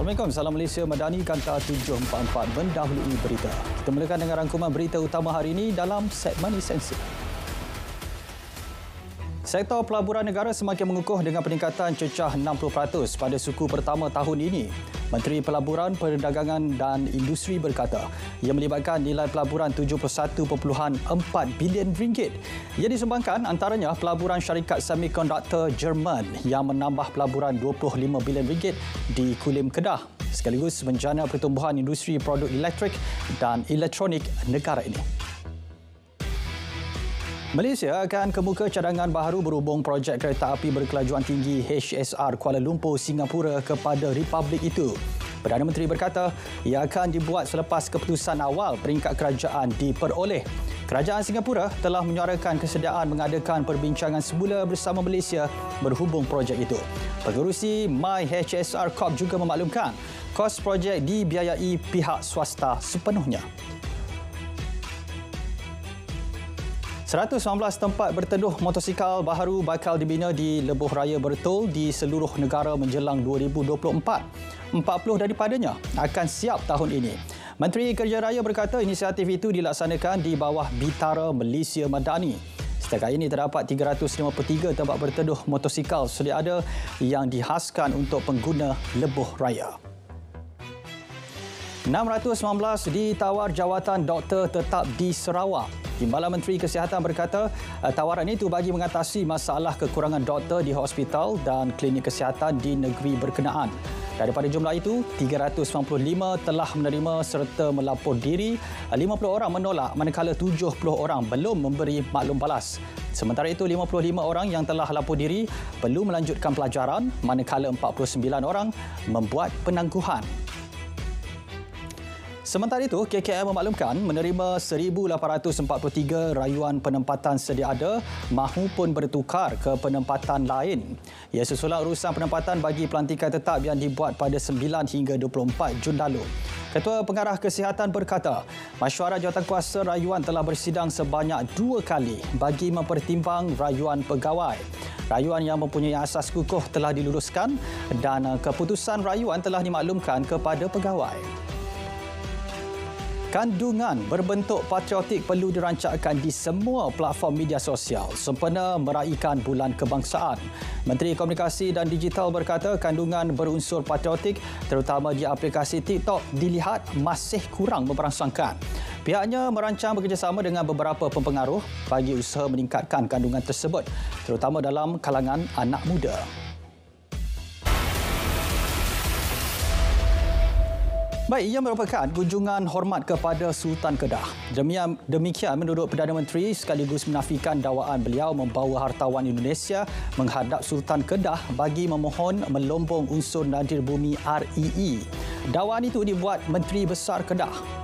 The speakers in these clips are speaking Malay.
Assalamualaikum, Salam Malaysia Madani, Kanta 744 mendahului berita. Kita mulakan dengan rangkuman berita utama hari ini dalam segmen esensi. Sektor pelaburan negara semakin mengukuh dengan peningkatan cecah 60% pada suku pertama tahun ini. Menteri Pelaburan, Perdagangan dan Industri berkata ia melibatkan nilai pelaburan 71.4 bilion ringgit. Ia disumbangkan antaranya pelaburan syarikat semikonduktor Jerman yang menambah pelaburan 25 bilion ringgit di Kulim Kedah, sekaligus menjana pertumbuhan industri produk elektrik dan elektronik negara ini. Malaysia akan kemuka cadangan baharu berhubung projek kereta api berkelajuan tinggi HSR Kuala Lumpur, Singapura kepada Republik itu. Perdana Menteri berkata ia akan dibuat selepas keputusan awal peringkat kerajaan diperoleh. Kerajaan Singapura telah menyuarakan kesediaan mengadakan perbincangan semula bersama Malaysia berhubung projek itu. Pengerusi MyHSR Corp juga memaklumkan kos projek dibiayai pihak swasta sepenuhnya. 119 tempat berteduh motosikal baharu bakal dibina di Lebuh Raya Bertul di seluruh negara menjelang 2024. 40 daripadanya akan siap tahun ini. Menteri Kerja Raya berkata inisiatif itu dilaksanakan di bawah Bitara Malaysia Madani. Setakat ini terdapat 353 tempat berteduh motosikal sedia ada yang dihaskan untuk pengguna Lebuh Raya. 619 ditawar jawatan doktor tetap di Sarawak. Timbalan Menteri Kesihatan berkata tawaran itu bagi mengatasi masalah kekurangan doktor di hospital dan klinik kesihatan di negeri berkenaan. Daripada jumlah itu, 395 telah menerima serta melapor diri, 50 orang menolak manakala 70 orang belum memberi maklum balas. Sementara itu, 55 orang yang telah lapor diri perlu melanjutkan pelajaran manakala 49 orang membuat penangguhan. Sementara itu, KKM memaklumkan menerima 1,843 rayuan penempatan sedia ada mahupun bertukar ke penempatan lain. Ia susulan urusan penempatan bagi pelantikan tetap yang dibuat pada 9 hingga 24 Jun lalu. Ketua Pengarah Kesihatan berkata, Mesyuarat Jawatankuasa Rayuan telah bersidang sebanyak 2 kali bagi mempertimbang rayuan pegawai. Rayuan yang mempunyai asas kukuh telah diluluskan dan keputusan rayuan telah dimaklumkan kepada pegawai. Kandungan berbentuk patriotik perlu dirancangkan di semua platform media sosial sempena meraikan Bulan Kebangsaan. Menteri Komunikasi dan Digital berkata kandungan berunsur patriotik terutama di aplikasi TikTok dilihat masih kurang memberangsangkan. Pihaknya merancang bekerjasama dengan beberapa pempengaruh bagi usaha meningkatkan kandungan tersebut terutama dalam kalangan anak muda. Baik, ia merupakan kunjungan hormat kepada Sultan Kedah. Demikian menurut Perdana Menteri sekaligus menafikan dakwaan beliau membawa hartawan Indonesia menghadap Sultan Kedah bagi memohon melombong unsur nadir bumi REE. Dakwaan itu dibuat Menteri Besar Kedah.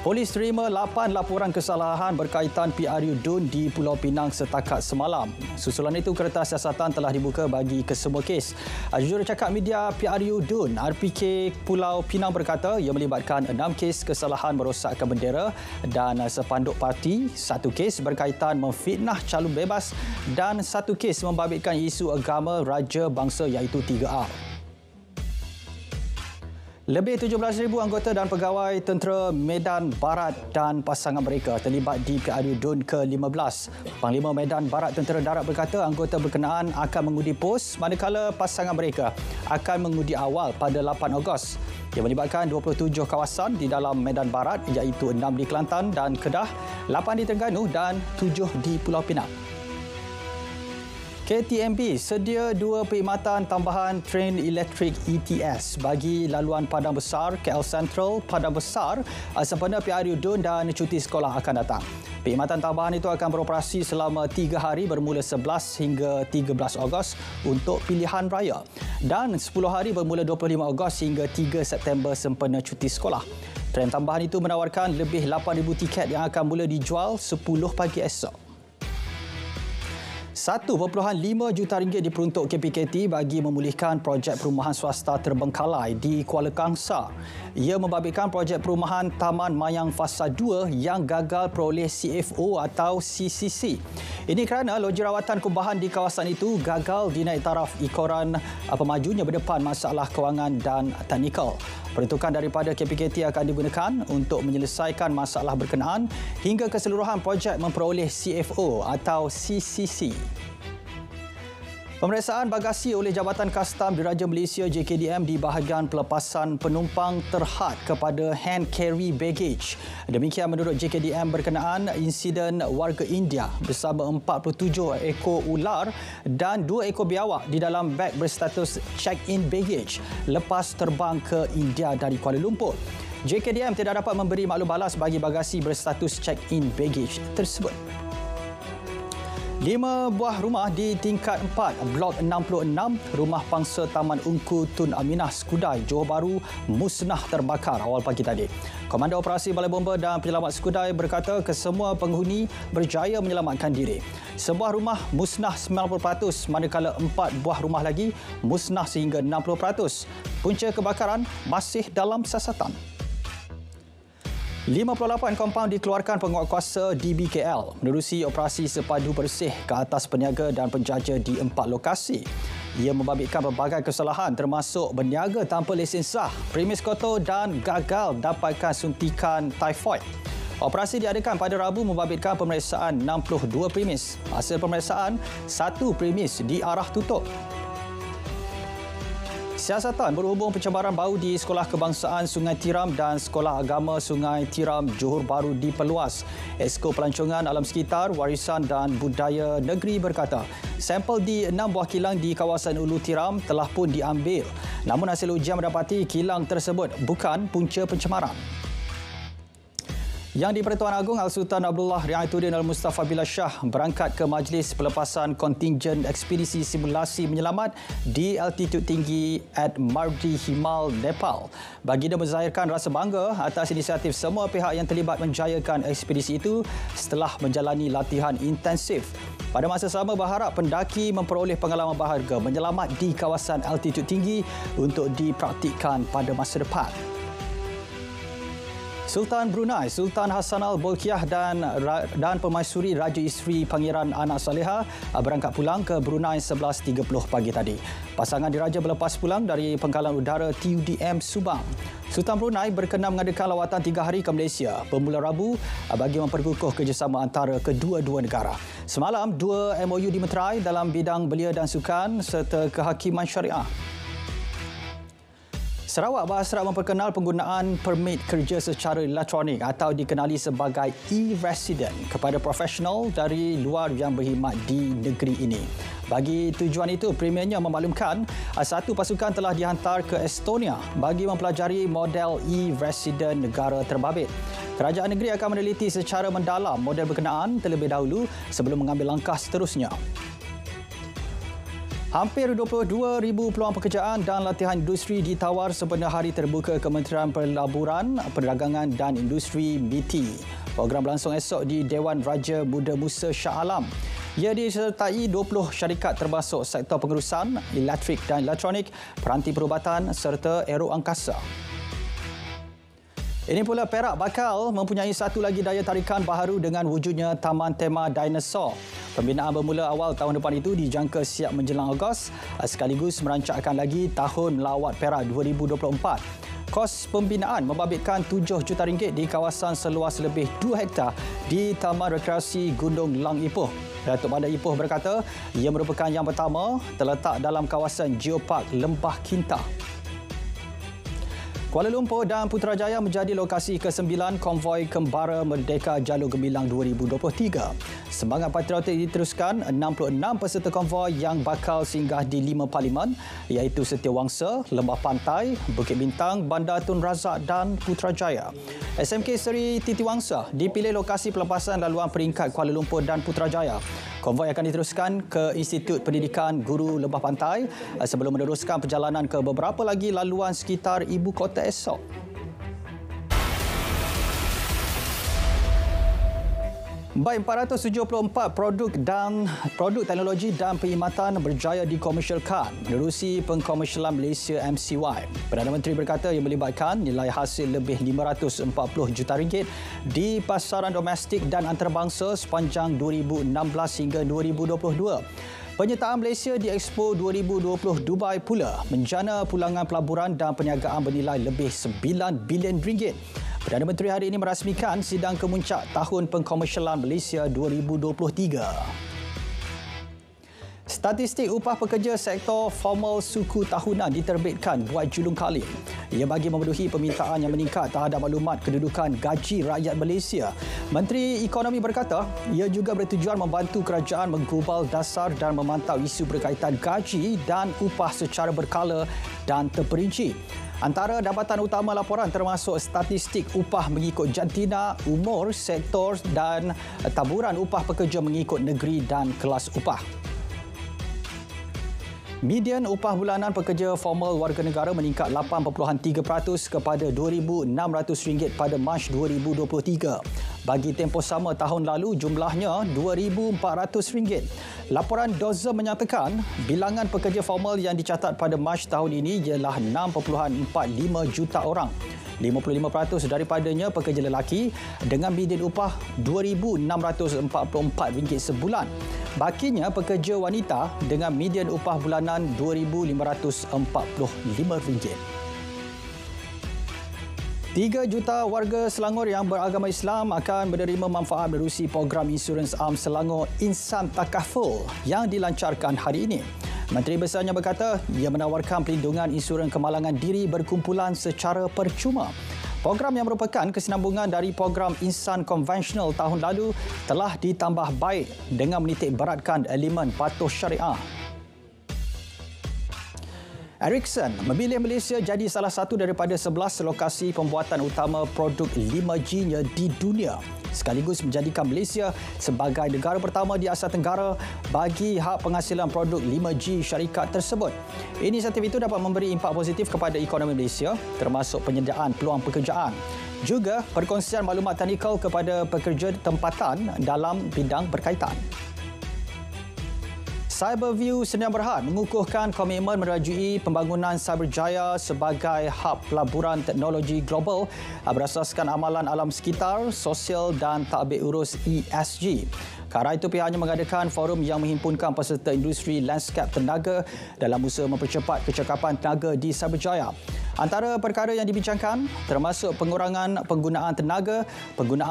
Polis terima 8 laporan kesalahan berkaitan PRU DUN di Pulau Pinang setakat semalam. Susulan itu, kertas siasatan telah dibuka bagi kesemua kes. Jurucakap media PRU DUN, RPK Pulau Pinang berkata ia melibatkan 6 kes kesalahan merosakkan bendera dan sepanduk parti, 1 kes berkaitan memfitnah calon bebas dan 1 kes membabitkan isu agama raja bangsa iaitu 3R. Lebih 17,000 anggota dan pegawai tentera Medan Barat dan pasangan mereka terlibat di PRU DUN ke-15. Panglima Medan Barat Tentera Darat berkata anggota berkenaan akan mengundi pos manakala pasangan mereka akan mengundi awal pada 8 Ogos. Ia melibatkan 27 kawasan di dalam Medan Barat iaitu 6 di Kelantan dan Kedah, 8 di Terengganu dan 7 di Pulau Pinang. KTMB sedia 2 perkhidmatan tambahan train elektrik ETS bagi laluan Padang Besar, KL Sentral, Padang Besar sempena PRU DUN dan cuti sekolah akan datang. Perkhidmatan tambahan itu akan beroperasi selama 3 hari bermula 11 hingga 13 Ogos untuk pilihan raya dan 10 hari bermula 25 Ogos hingga 3 September sempena cuti sekolah. Train tambahan itu menawarkan lebih 8,000 tiket yang akan mula dijual 10 pagi esok. 1.5 juta ringgit diperuntuk KPKT bagi memulihkan projek perumahan swasta terbengkalai di Kuala Kangsar. Ia membabitkan projek perumahan Taman Mayang Fasa 2 yang gagal peroleh CFO atau CCC. Ini kerana loji rawatan kubahan di kawasan itu gagal dinaik taraf ekoran pemajunya berdepan masalah kewangan dan teknikal. Peruntukan daripada KPKT akan digunakan untuk menyelesaikan masalah berkenaan hingga keseluruhan projek memperoleh CFO atau CCC. Pemeriksaan bagasi oleh Jabatan Kastam Diraja Malaysia JKDM di bahagian pelepasan penumpang terhad kepada hand carry baggage. Demikian menurut JKDM berkenaan insiden warga India bersama 47 ekor ular dan 2 ekor biawak di dalam beg berstatus check-in baggage lepas terbang ke India dari Kuala Lumpur. JKDM tidak dapat memberi maklum balas bagi bagasi berstatus check-in baggage tersebut. 5 buah rumah di tingkat 4 Blok 66 Rumah Pangsa Taman Ungku Tun Aminah Skudai, Johor Bahru musnah terbakar awal pagi tadi. Komandan Operasi Balai Bomba dan Penyelamat Skudai berkata kesemua penghuni berjaya menyelamatkan diri. Sebuah rumah musnah 90% manakala 4 buah rumah lagi musnah sehingga 60%. Punca kebakaran masih dalam siasatan. 58 kompaun dikeluarkan penguatkuasa DBKL menerusi operasi sepadu bersih ke atas peniaga dan penjaja di 4 lokasi. Ia membabitkan pelbagai kesalahan termasuk berniaga tanpa lesen sah, premis kotor dan gagal dapatkan suntikan typhoid. Operasi diadakan pada Rabu membabitkan pemeriksaan 62 premis. Hasil pemeriksaan, 1 premis diarah tutup. Siasatan berhubung pencemaran bau di Sekolah Kebangsaan Sungai Tiram dan Sekolah Agama Sungai Tiram Johor Bahru diperluas. Esko Pelancongan Alam Sekitar, Warisan dan Budaya Negeri berkata, sampel di 6 buah kilang di kawasan Ulu Tiram telah pun diambil. Namun hasil ujian mendapati kilang tersebut bukan punca pencemaran. Yang di-Pertuan Agong Al-Sultan Abdullah Riayatuddin Al-Mustafa Billah Shah berangkat ke Majlis Pelepasan Kontingen Ekspedisi Simulasi Menyelamat di altitude tinggi at Mardi Himal, Nepal. Baginda menzahirkan rasa bangga atas inisiatif semua pihak yang terlibat menjayakan ekspedisi itu setelah menjalani latihan intensif. Pada masa sama berharap pendaki memperoleh pengalaman berharga menyelamat di kawasan altitude tinggi untuk dipraktikkan pada masa depan. Sultan Brunei, Sultan Hassanal Bolkiah dan Permaisuri Raja Isteri Pangeran Anak Saleha berangkat pulang ke Brunei 11.30 pagi tadi. Pasangan diraja berlepas pulang dari Pangkalan Udara TUDM Subang. Sultan Brunei berkenan mengadakan lawatan 3 hari ke Malaysia bermula Rabu bagi memperkukuh kerjasama antara kedua-dua negara. Semalam, 2 MOU dimeterai dalam bidang belia dan sukan serta kehakiman syariah. Sarawak berhasrat memperkenal penggunaan permit kerja secara elektronik atau dikenali sebagai e-resident kepada profesional dari luar yang berkhidmat di negeri ini. Bagi tujuan itu, Premiernya memaklumkan satu pasukan telah dihantar ke Estonia bagi mempelajari model e-resident negara terbabit. Kerajaan negeri akan meneliti secara mendalam model berkenaan terlebih dahulu sebelum mengambil langkah seterusnya. Hampir 22,000 peluang pekerjaan dan latihan industri ditawar sempena Hari Terbuka Kementerian Pelaburan, Perdagangan dan Industri MITI. Program berlangsung esok di Dewan Raja Muda Musa Shah Alam. Ia disertai 20 syarikat termasuk sektor pengurusan, elektrik dan elektronik, peranti perubatan serta aero angkasa. Ini pula Perak bakal mempunyai satu lagi daya tarikan baharu dengan wujudnya Taman Tema Dinosaur. Pembinaan bermula awal tahun depan itu dijangka siap menjelang Ogos sekaligus merancangkan lagi Tahun Melawat Perak 2024. Kos pembinaan membabitkan RM7 juta di kawasan seluas lebih 2 hektar di Taman Rekreasi Gunung Lang Ipoh. Datuk Bandar Ipoh berkata ia merupakan yang pertama terletak dalam kawasan Geopark Lembah Kinta. Kuala Lumpur dan Putrajaya menjadi lokasi ke-9 konvoi Kembara Merdeka Jalur Gemilang 2023. Semangat patriotik diteruskan 66 peserta konvoi yang bakal singgah di 5 parlimen iaitu Setiawangsa, Lembah Pantai, Bukit Bintang, Bandar Tun Razak dan Putrajaya. SMK Seri Titiwangsa dipilih lokasi pelepasan laluan peringkat Kuala Lumpur dan Putrajaya. Konvoi akan diteruskan ke Institut Pendidikan Guru Lembah Pantai sebelum meneruskan perjalanan ke beberapa lagi laluan sekitar ibu kota esok. Baik, 474 produk teknologi dan perkhidmatan berjaya dikomersialkan menerusi pengkomersialan Malaysia MCY. Perdana Menteri berkata ia melibatkan nilai hasil lebih 540 juta ringgit di pasaran domestik dan antarabangsa sepanjang 2016 hingga 2022. Penyertaan Malaysia di Expo 2020 Dubai pula menjana pulangan pelaburan dan perniagaan bernilai lebih 9 bilion ringgit. Perdana Menteri hari ini merasmikan sidang kemuncak Tahun Pengkomersialan Malaysia 2023. Statistik upah pekerja sektor formal suku tahunan diterbitkan buat julung kali. Ia bagi memenuhi permintaan yang meningkat terhadap maklumat kedudukan gaji rakyat Malaysia. Menteri Ekonomi berkata, ia juga bertujuan membantu kerajaan menggubal dasar dan memantau isu berkaitan gaji dan upah secara berkala dan terperinci. Antara dapatan utama laporan termasuk statistik upah mengikut jantina, umur, sektor dan taburan upah pekerja mengikut negeri dan kelas upah. Median upah bulanan pekerja formal warga negara meningkat 8.3% kepada RM2,600 pada Mac 2023. Bagi tempoh sama tahun lalu, jumlahnya RM2,400. Laporan Dozer menyatakan bilangan pekerja formal yang dicatat pada Mac tahun ini ialah 6.45 juta orang. 55% daripadanya pekerja lelaki dengan median upah RM2,644 sebulan. Bakinya pekerja wanita dengan median upah bulanan RM2,545. 3 juta warga Selangor yang beragama Islam akan menerima manfaat menerusi program insurans am Selangor Insan Takaful yang dilancarkan hari ini. Menteri Besarnya berkata ia menawarkan perlindungan insurans kemalangan diri berkumpulan secara percuma. Program yang merupakan kesinambungan dari program Insan konvensional tahun lalu telah ditambah baik dengan menitik beratkan elemen patuh syariah. Ericsson memilih Malaysia jadi salah satu daripada 11 lokasi pembuatan utama produk 5G-nya di dunia, sekaligus menjadikan Malaysia sebagai negara pertama di Asia Tenggara bagi hak penghasilan produk 5G syarikat tersebut. Inisiatif itu dapat memberi impak positif kepada ekonomi Malaysia, termasuk penyediaan peluang pekerjaan. Juga perkongsian maklumat teknikal kepada pekerja tempatan dalam bidang berkaitan. Cyberview Sdn Bhd mengukuhkan komitmen merajui pembangunan Cyberjaya sebagai hub pelaburan teknologi global berasaskan amalan alam sekitar, sosial dan tadbir urus ESG. Kala itu pihaknya mengadakan forum yang menghimpunkan peserta industri lanskap tenaga dalam usaha mempercepat kecekapan tenaga di Cyberjaya. Antara perkara yang dibincangkan termasuk pengurangan penggunaan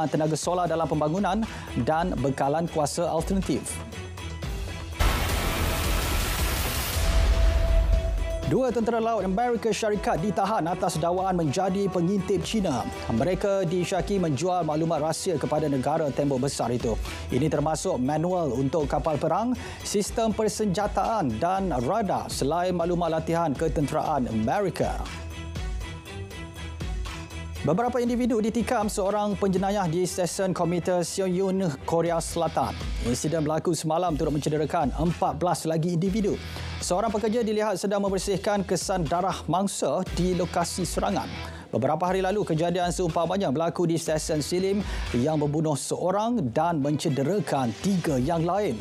tenaga solar dalam pembangunan dan bekalan kuasa alternatif. 2 tentera laut Amerika Syarikat ditahan atas dakwaan menjadi pengintip China. Mereka disyaki menjual maklumat rahsia kepada negara tembok besar itu. Ini termasuk manual untuk kapal perang, sistem persenjataan dan radar selain maklumat latihan ketenteraan Amerika. Beberapa individu ditikam seorang penjenayah di stesen komuter Seoul, Korea Selatan. Insiden berlaku semalam turut mencederakan 14 lagi individu. Seorang pekerja dilihat sedang membersihkan kesan darah mangsa di lokasi serangan. Beberapa hari lalu, kejadian seumpamanya berlaku di stesen Silim yang membunuh seorang dan mencederakan 3 yang lain.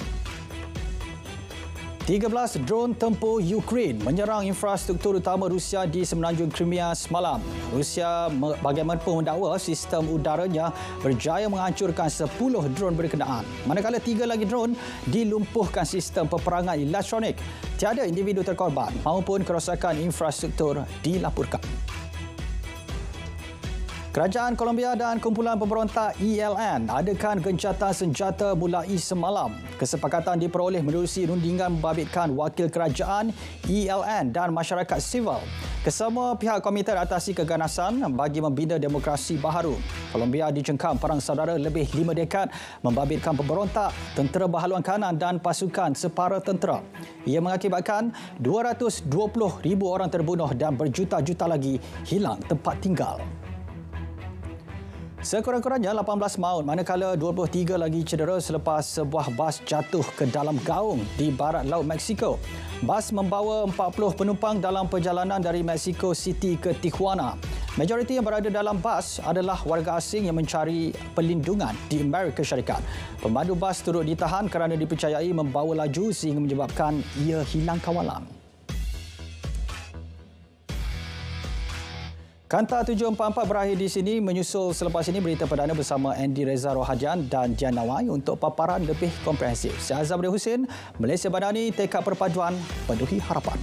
13 drone tempur Ukraine menyerang infrastruktur utama Rusia di semenanjung Crimea semalam. Rusia bagaimanapun mendakwa sistem udaranya berjaya menghancurkan 10 drone berkenaan. Manakala 3 lagi drone dilumpuhkan sistem peperangan elektronik. Tiada individu terkorban maupun kerosakan infrastruktur dilaporkan. Kerajaan Colombia dan kumpulan pemberontak ELN adakan gencatan senjata mulai semalam. Kesepakatan diperoleh menerusi rundingan membabitkan wakil kerajaan, ELN dan masyarakat sivil. Kesemua pihak komited atasi keganasan bagi membina demokrasi baharu. Colombia dicengkam perang saudara lebih 5 dekad membabitkan pemberontak, tentera berhaluan kanan dan pasukan separa tentera. Ia mengakibatkan 220,000 orang terbunuh dan berjuta-juta lagi hilang tempat tinggal. Sekurang-kurangnya 18 maut manakala 23 lagi cedera selepas sebuah bas jatuh ke dalam gaung di barat laut Mexico. Bas membawa 40 penumpang dalam perjalanan dari Mexico City ke Tijuana. Majoriti yang berada dalam bas adalah warga asing yang mencari perlindungan di Amerika Syarikat. Pemandu bas turut ditahan kerana dipercayai membawa laju sehingga menyebabkan ia hilang kawalan. Kanta 744 berakhir di sini. Menyusul selepas ini berita perdana bersama Andy Reza Rohadian dan Dian Nawai untuk paparan lebih komprehensif. Saya Azam Husin, Malaysia Madani, tekad perpaduan, penuhi harapan.